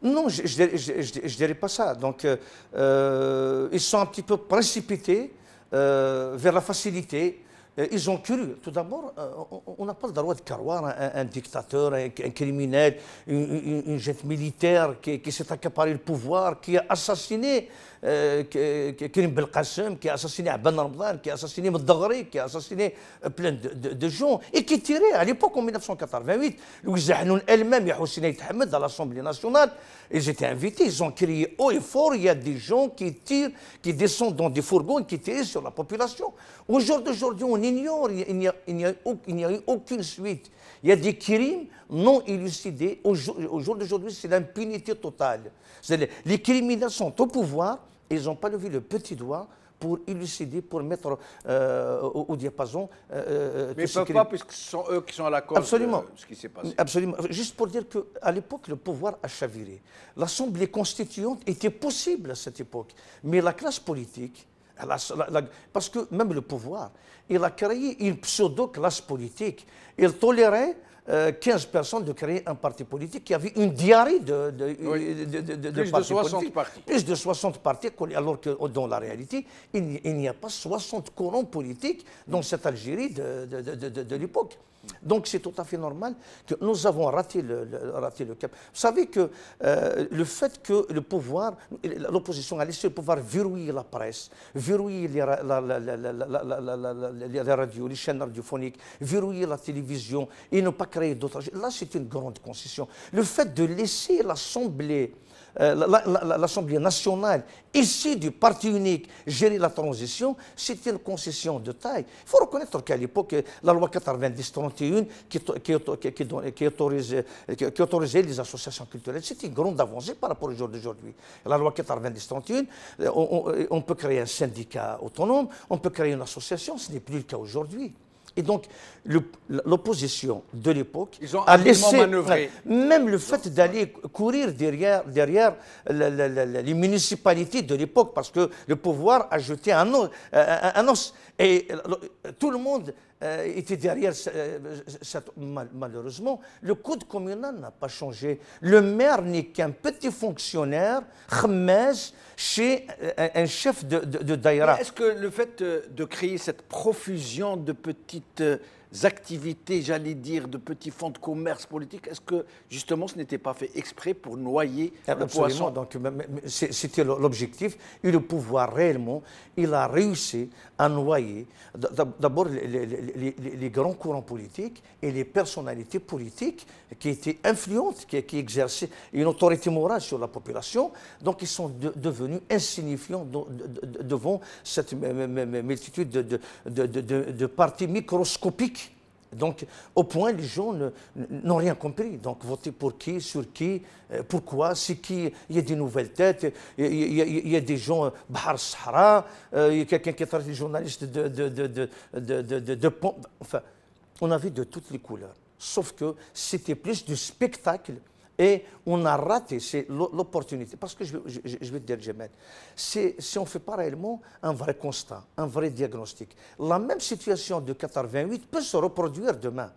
Non, je ne dirais pas ça. Donc, ils sont un petit peu précipités vers la facilité. Ils ont cru. Tout d'abord, on n'a pas le droit de croire un dictateur, un criminel, une jette militaire qui s'est accaparé le pouvoir, qui a assassiné Karim Belkacem, qui a assassiné Abban Ramadan, qui a assassiné Mdaghri, qui a assassiné plein de gens, et qui tirait à l'époque en 1988. Louis Zahnoun elle-même et Hosseini Ahmed à l'Assemblée nationale, ils étaient invités, ils ont crié haut et fort, il y a des gens qui tirent, qui descendent dans des fourgons et qui tirent sur la population. Au jour d'aujourd'hui, on ignore, il n'y a eu aucune suite. Il y a des crimes non élucidés. Au jour d'aujourd'hui, c'est l'impunité totale. Les criminels sont au pouvoir et ils n'ont pas levé le petit doigt pour élucider, pour mettre au diapason. Mais ils ne peuvent pas, puisque ce sont eux qui sont à la cause de ce qui s'est passé. Absolument. Juste pour dire qu'à l'époque, le pouvoir a chaviré. L'Assemblée constituante était possible à cette époque. Mais la classe politique, parce que même le pouvoir, il a créé une pseudo-classe politique. Il tolérait 15 personnes de créer un parti politique qui avait une diarrhée de plus de 60 partis. Plus de 60 partis, alors que dans la réalité, il n'y a pas 60 courants politiques dans cette Algérie de l'époque. Donc c'est tout à fait normal que nous avons raté le cap. Vous savez que le fait que le pouvoir, l'opposition a laissé le pouvoir verrouiller la presse, verrouiller les radios, les chaînes radiophoniques, verrouiller la télévision et ne pas créer d'autres... Là, c'est une grande concession. Le fait de laisser l'Assemblée nationale, ici du parti unique, gérer la transition, c'est une concession de taille. Il faut reconnaître qu'à l'époque, la loi 90-31 qui autorisait les associations culturelles, c'était une grande avancée par rapport au jour d'aujourd'hui. La loi 90-31, on peut créer un syndicat autonome, on peut créer une association, ce n'est plus le cas aujourd'hui. Et donc, l'opposition de l'époque a laissé, manœuvrer. Même le fait d'aller courir derrière les municipalités de l'époque, parce que le pouvoir a jeté un os. Et tout le monde était derrière. Malheureusement, le code communal n'a pas changé. Le maire n'est qu'un petit fonctionnaire, khmez, chez un chef de daïra. Est-ce que le fait de créer cette profusion de petites activités, j'allais dire, de petits fonds de commerce politique, est-ce que justement ce n'était pas fait exprès pour noyer le poisson? Donc c'était l'objectif. Et le pouvoir réellement, il a réussi à noyer d'abord les grands courants politiques et les personnalités politiques qui étaient influentes, qui exerçaient une autorité morale sur la population. Donc ils sont devenus insignifiants devant cette multitude de partis microscopiques. Donc, au point, les gens n'ont rien compris. Donc, voter pour qui, sur qui, pourquoi, c'est qui. Il y a des nouvelles têtes, il y a des gens, Bahar Sahara, il y a quelqu'un qui traite les journalistes de pompe. Enfin, on a vu de toutes les couleurs. Sauf que c'était plus du spectacle. Et on a raté l'opportunité. Parce que je vais te dire, Djamel, si on ne fait pas réellement un vrai constat, un vrai diagnostic, la même situation de 88 peut se reproduire demain.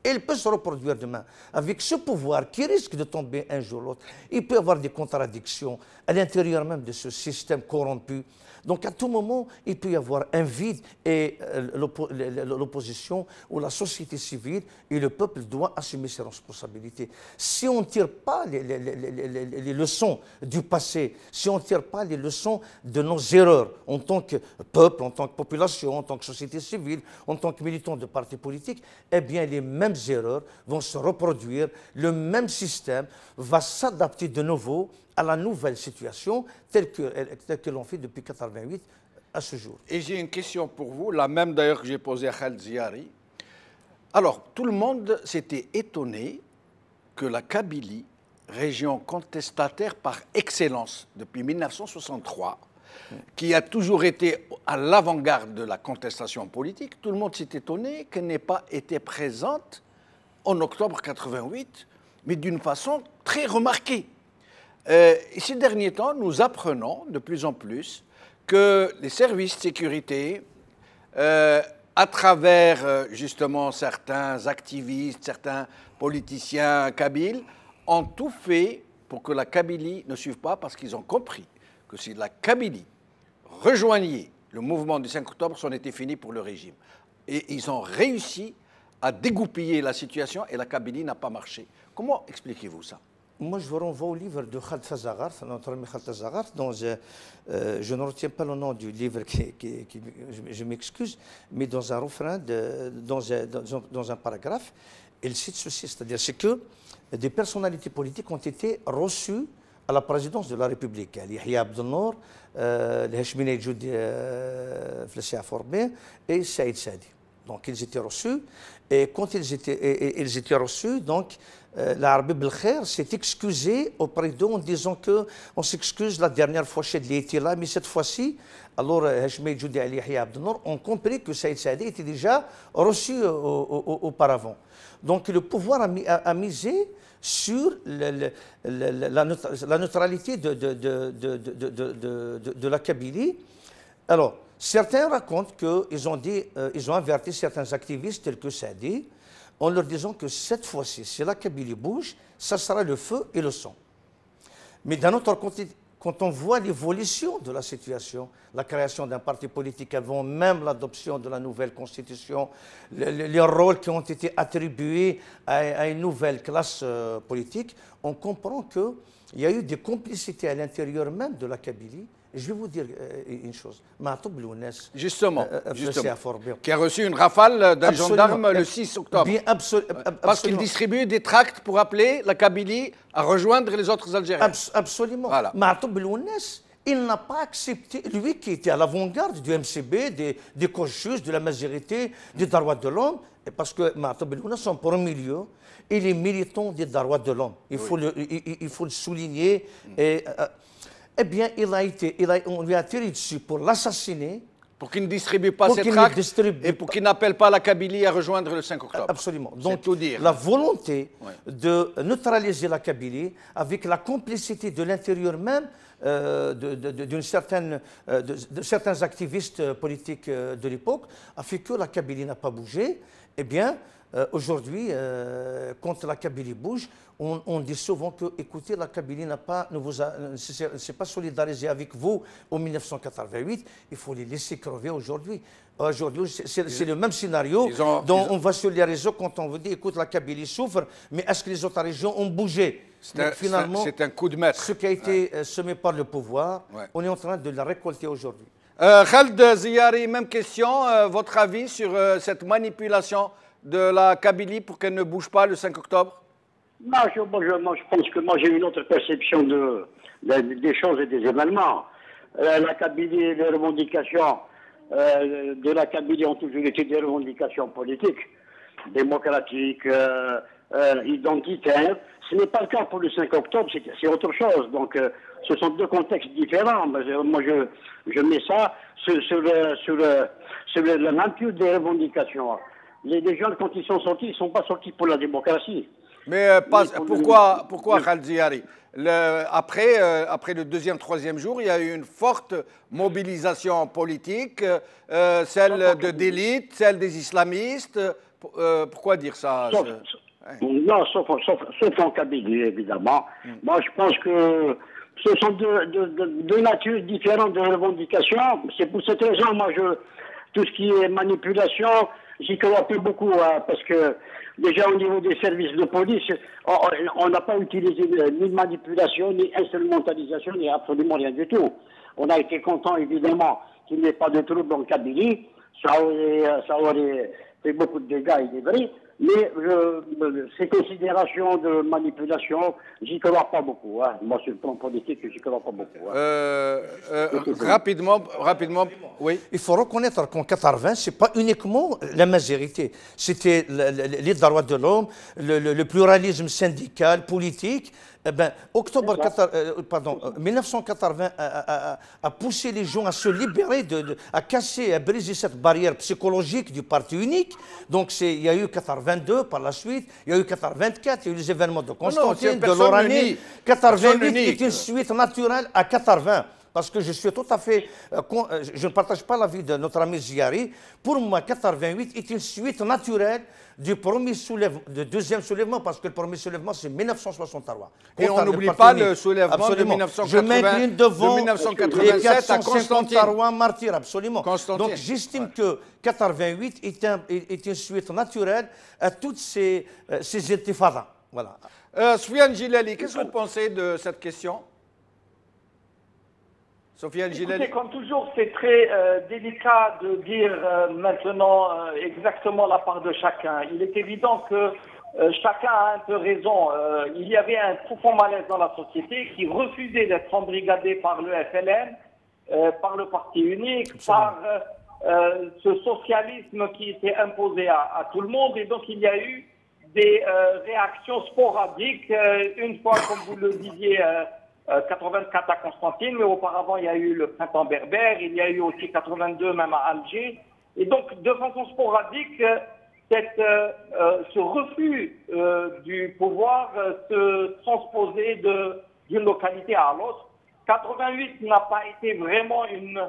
Elle peut se reproduire demain. Avec ce pouvoir qui risque de tomber un jour ou l'autre, il peut y avoir des contradictions à l'intérieur même de ce système corrompu. Donc à tout moment, il peut y avoir un vide et l'opposition ou la société civile et le peuple doit assumer ses responsabilités. Si on ne tire pas les leçons du passé, si on ne tire pas les leçons de nos erreurs en tant que peuple, en tant que population, en tant que société civile, en tant que militant de partis politiques, eh bien les mêmes erreurs vont se reproduire, le même système va s'adapter de nouveau à la nouvelle situation telle que l'on fait depuis 88 à ce jour. Et j'ai une question pour vous, la même d'ailleurs que j'ai posée à Khaled Ziari. Alors, tout le monde s'était étonné que la Kabylie, région contestataire par excellence depuis 1963, qui a toujours été à l'avant-garde de la contestation politique, tout le monde s'est étonné qu'elle n'ait pas été présente en octobre 88, mais d'une façon très remarquée. Et ces derniers temps, nous apprenons de plus en plus que les services de sécurité, à travers justement certains activistes, certains politiciens kabyles, ont tout fait pour que la Kabylie ne suive pas, parce qu'ils ont compris que si la Kabylie rejoignait le mouvement du 5 octobre, c'en était fini pour le régime. Et ils ont réussi à dégoupiller la situation et la Kabylie n'a pas marché. Comment expliquez-vous ça? Moi, je vous renvoie au livre de Khaled Fazagart, notre ami Khaled Fazagart, dont je ne retiens pas le nom du livre, je m'excuse, mais dans un refrain, dans un paragraphe, il cite ceci, c'est-à-dire que des personnalités politiques ont été reçues à la présidence de la République. Yahya Abdel-Nour, Hachmine Djoudi Flessia Forbé et Saïd Sadi. Donc ils étaient reçus, et quand ils étaient reçus, donc l'Arabie Belkhair s'est excusé auprès d'eux en disant qu'on s'excuse, la dernière fois chez était là, mais cette fois-ci, alors Hachmine Djoudi et Yahya Abdel-Nour ont compris que Saïd Sadi était déjà reçu auparavant. Donc le pouvoir a misé sur la neutralité de la Kabylie. Alors, certains racontent qu'ils ont averti certains activistes tels que Sadi en leur disant que cette fois-ci, si la Kabylie bouge, ça sera le feu et le sang. Mais d'un autre côté, quand on voit l'évolution de la situation, la création d'un parti politique avant même l'adoption de la nouvelle constitution, les rôles qui ont été attribués à une nouvelle classe politique, on comprend qu'il y a eu des complicités à l'intérieur même de la Kabylie. Et je vais vous dire une chose. Justement, qui a reçu une rafale d'un gendarme le 6 octobre. Parce qu'il distribuait des tracts pour appeler la Kabylie à rejoindre les autres Algériens. Absolument. Voilà. Il n'a pas accepté, lui qui était à l'avant-garde du MCB, des Kochus, de la majorité, des droits de l'homme, parce que Ma'atoub Belounes, en premier lieu, il est militant des droits de l'homme. Il faut le souligner. Eh bien, on lui a tiré dessus pour l'assassiner. Pour qu'il ne distribue pas ses tracts et pour qu'il n'appelle pas la Kabylie à rejoindre le 5 octobre. Absolument. Donc, la volonté de neutraliser la Kabylie avec la complicité de l'intérieur même de certains activistes politiques de l'époque a fait que la Kabylie n'a pas bougé. Eh bien, aujourd'hui, quand la Kabylie bouge, on dit souvent que, écoutez, la Kabylie ne s'est pas solidarisée avec vous en 1988, il faut les laisser crever aujourd'hui. Aujourd'hui, c'est le même scénario dont on va sur les réseaux quand on vous dit, écoute, la Kabylie souffre, mais est-ce que les autres régions ont bougé? Finalement, c'est un coup de maître. Ce qui a été semé par le pouvoir, on est en train de la récolter aujourd'hui. Khaled Ziyari, même question, votre avis sur cette manipulation de la Kabylie pour qu'elle ne bouge pas le 5 octobre? Non, je pense que moi j'ai une autre perception des choses et des événements. La Kabylie, les revendications de la Kabylie ont toujours été des revendications politiques, démocratiques, identitaires. Ce n'est pas le cas pour le 5 octobre, c'est autre chose. Donc ce sont deux contextes différents. Moi je mets ça sur la nature des revendications. Les jeunes, quand ils sont sortis, ils ne sont pas sortis pour la démocratie. Mais pourquoi Khaled Ziyari? Après le deuxième, troisième jour, il y a eu une forte mobilisation politique, celle d'élite, celle des islamistes. Pourquoi dire ça? Non, sauf en Kabylie, évidemment. Moi, je pense que ce sont deux natures différentes de revendications. C'est pour cette raison, moi, tout ce qui est manipulation, j'y crois plus beaucoup, parce que déjà au niveau des services de police, on n'a pas utilisé ni manipulation, ni instrumentalisation, ni absolument rien du tout. On a été content, évidemment, qu'il n'y ait pas de troubles en Kabylie. Ça aurait fait beaucoup de dégâts et des bris. Mais ces considérations de manipulation, j'y crois pas beaucoup. Moi, sur le plan politique, j'y crois pas beaucoup. Rapidement, oui. Il faut reconnaître qu'en 80, ce n'est pas uniquement la majorité. C'était les droits de l'homme, le pluralisme syndical, politique. Eh ben, 1980 a poussé les gens à se libérer, à casser, à briser cette barrière psychologique du parti unique. Donc il y a eu 82 par la suite, il y a eu 84, il y a eu les événements de Constantine, de l'Oranien. 88 est une suite naturelle à 80. Parce que je suis tout à fait... je ne partage pas l'avis de notre ami Ziari. Pour moi, 88 est une suite naturelle du premier soulèvement, du deuxième soulèvement, parce que le premier soulèvement, c'est 1963. Et on n'oublie pas le soulèvement absolument. de 1980, je m'incline devant de 1987 à Constantine. Martyrs, absolument. Constantine. Donc j'estime que 88 est une suite naturelle à toutes ces intifadas. Voilà. Soufiane Gilali, qu'est-ce que vous pensez de cette question? Soufiane Gilali. Écoutez, comme toujours, c'est très délicat de dire maintenant exactement la part de chacun. Il est évident que chacun a un peu raison. Il y avait un profond malaise dans la société qui refusait d'être embrigadé par le FLN, par le parti unique, par ce socialisme qui était imposé à tout le monde. Et donc, il y a eu des réactions sporadiques. Une fois, comme vous le disiez, 84 à Constantine, mais auparavant, il y a eu le printemps berbère, il y a eu aussi 82 même à Alger. Et donc, de façon sporadique, ce refus du pouvoir se transposait d'une localité à l'autre. 88 n'a pas été vraiment une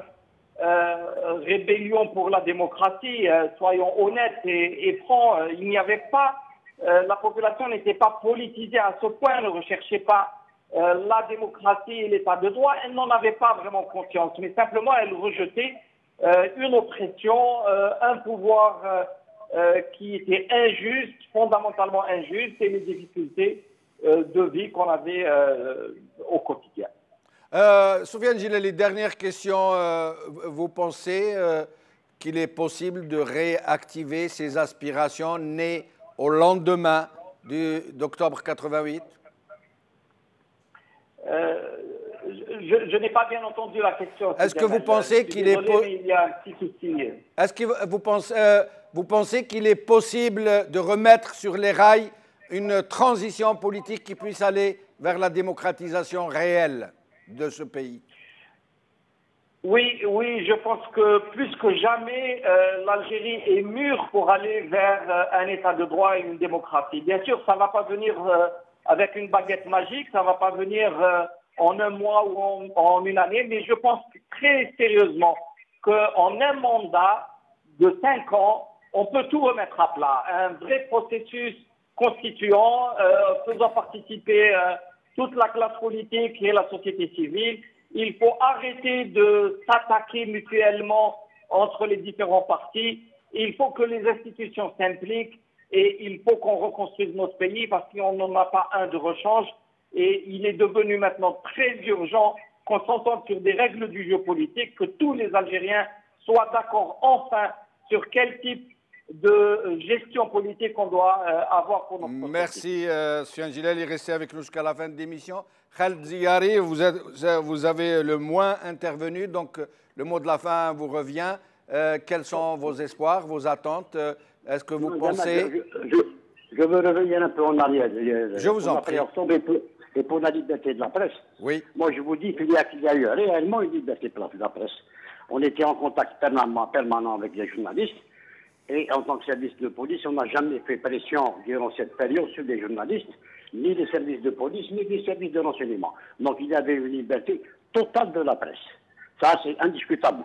rébellion pour la démocratie, soyons honnêtes et francs. Il n'y avait pas, la population n'était pas politisée à ce point, elle ne recherchait pas la démocratie et l'état de droit, elle n'en avait pas vraiment conscience, mais simplement elle rejetait une oppression, un pouvoir qui était injuste, fondamentalement injuste, et les difficultés de vie qu'on avait au quotidien. Soufiane Gilali, dernière question. Vous pensez qu'il est possible de réactiver ces aspirations nées au lendemain d'octobre 88? Je n'ai pas bien entendu la question. Est-ce que vous pensez qu'il est vous pensez qu'il est possible de remettre sur les rails une transition politique qui puisse aller vers la démocratisation réelle de ce pays? Oui, je pense que plus que jamais, l'Algérie est mûre pour aller vers un état de droit et une démocratie. Bien sûr, ça ne va pas venir avec une baguette magique, ça ne va pas venir en un mois ou en une année, mais je pense très sérieusement qu'en un mandat de 5 ans, on peut tout remettre à plat. Un vrai processus constituant, faisant participer toute la classe politique et la société civile. Il faut arrêter de s'attaquer mutuellement entre les différents partis. Il faut que les institutions s'impliquent. Et il faut qu'on reconstruise notre pays parce qu'on n'en a pas un de rechange. Et il est devenu maintenant très urgent qu'on s'entende sur des règles du jeu politique, que tous les Algériens soient d'accord enfin sur quel type de gestion politique on doit avoir pour notre société. Merci, Soufiane Gilali. Restez avec nous jusqu'à la fin de l'émission. Khaled Ziari, vous avez le moins intervenu, donc le mot de la fin vous revient. Quels sont vos espoirs, vos attentes? Est-ce que vous pensez... Je veux revenir un peu en arrière. Je vous en prie. Et pour la liberté de la presse. Oui. Moi, je vous dis qu'il y a eu réellement une liberté de la presse. On était en contact permanent avec les journalistes. Et en tant que service de police, on n'a jamais fait pression durant cette période sur les journalistes, ni les services de police, ni les services de renseignement. Donc, il y avait une liberté totale de la presse. Ça, c'est indiscutable.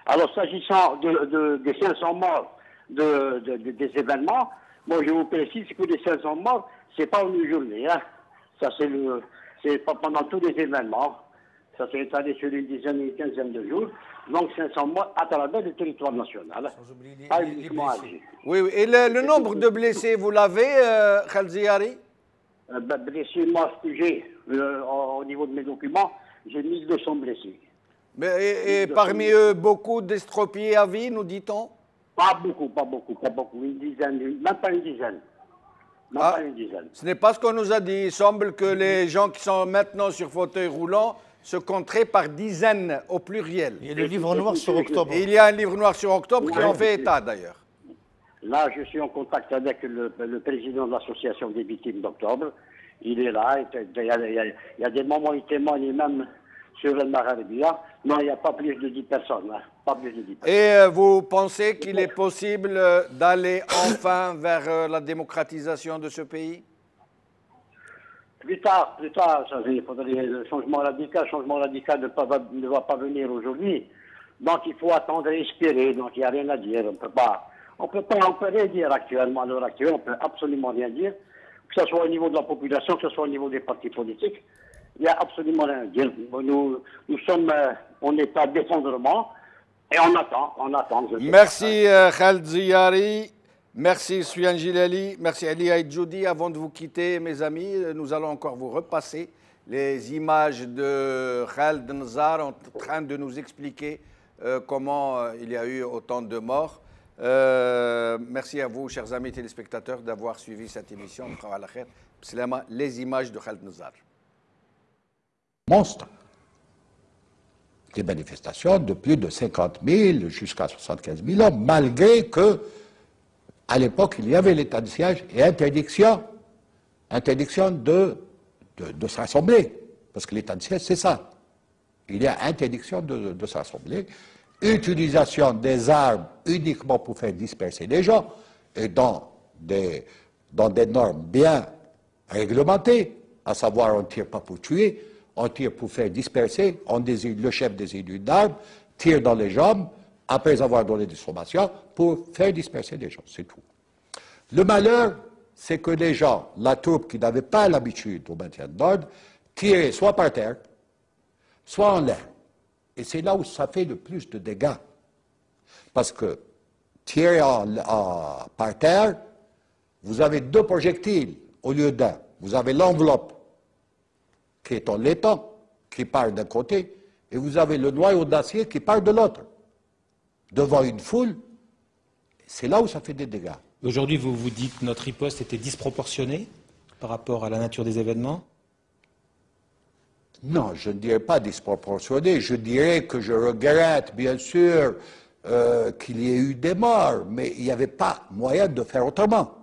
Alors, s'agissant des 500 morts des événements, moi, je vous précise que les 500 morts, ce n'est pas une journée. Hein. Ça, c'est pendant tous les événements. Ça s'est étalé sur une dizaine, une quinzaine de jours. Donc, 500 morts à travers le territoire national. Pas uniquement à Alger. Oui. Et le nombre de blessés, vous l'avez, Khaled Ziari? Blessés, moi, ce que j'ai au niveau de mes documents, j'ai 1200 blessés. Et parmi eux, beaucoup d'estropiés à vie, nous dit-on? Pas beaucoup. Une dizaine, même pas une dizaine. Pas une dizaine. Ce n'est pas ce qu'on nous a dit. Il semble que les gens qui sont maintenant sur fauteuil roulant se compteraient par dizaines au pluriel. Il y a le livre noir sur octobre. Et il y a un livre noir sur octobre qui en fait état d'ailleurs. Là, je suis en contact avec le président de l'association des victimes d'octobre. Il est là. Il y a des moments où il témoigne même sur le Maghrébia. Non, il n'y a pas plus de 10 personnes. Hein, pas plus de 10 personnes. Et vous pensez qu'il est possible d'aller enfin vers la démocratisation de ce pays? Plus tard, il faudrait le changement radical. Le changement radical ne va pas venir aujourd'hui. Donc il faut attendre et espérer. Donc il n'y a rien à dire. On peut rien dire actuellement. À l'heure actuelle, on ne peut absolument rien dire. Que ce soit au niveau de la population, que ce soit au niveau des partis politiques. Il n'y a absolument rien à dire. Nous sommes en état d'effondrement et on attend. Merci Khaled Ziari. Merci Soufiane Gilali, merci Ali Aïdjoudi. Avant de vous quitter, mes amis, nous allons encore vous repasser les images de Khaled Nzar en train de nous expliquer comment il y a eu autant de morts. Merci à vous, chers amis téléspectateurs, d'avoir suivi cette émission. Les images de Khaled Nzar. Monstre. Des manifestations de plus de 50 000 jusqu'à 75 000 hommes, malgré que à l'époque, il y avait l'état de siège et interdiction de se rassembler. Parce que l'état de siège, c'est ça. Il y a interdiction de se rassembler. Utilisation des armes uniquement pour faire disperser les gens et dans des normes bien réglementées, à savoir on ne tire pas pour tuer, on tire pour faire disperser, le chef désigne une arme, tire dans les jambes, après avoir donné des formations, pour faire disperser les gens, c'est tout. Le malheur, c'est que les gens, la troupe qui n'avait pas l'habitude au maintien de l'ordre, tiraient soit par terre, soit en l'air. Et c'est là où ça fait le plus de dégâts. Parce que tirer par terre, vous avez 2 projectiles au lieu d'un. Vous avez l'enveloppe qui est en laiton, qui part d'un côté, et vous avez le noyau d'acier qui part de l'autre. Devant une foule, c'est là où ça fait des dégâts. Aujourd'hui, vous vous dites que notre riposte était disproportionnée par rapport à la nature des événements? Non, je ne dirais pas disproportionné. Je dirais que je regrette, bien sûr, qu'il y ait eu des morts, mais il n'y avait pas moyen de faire autrement.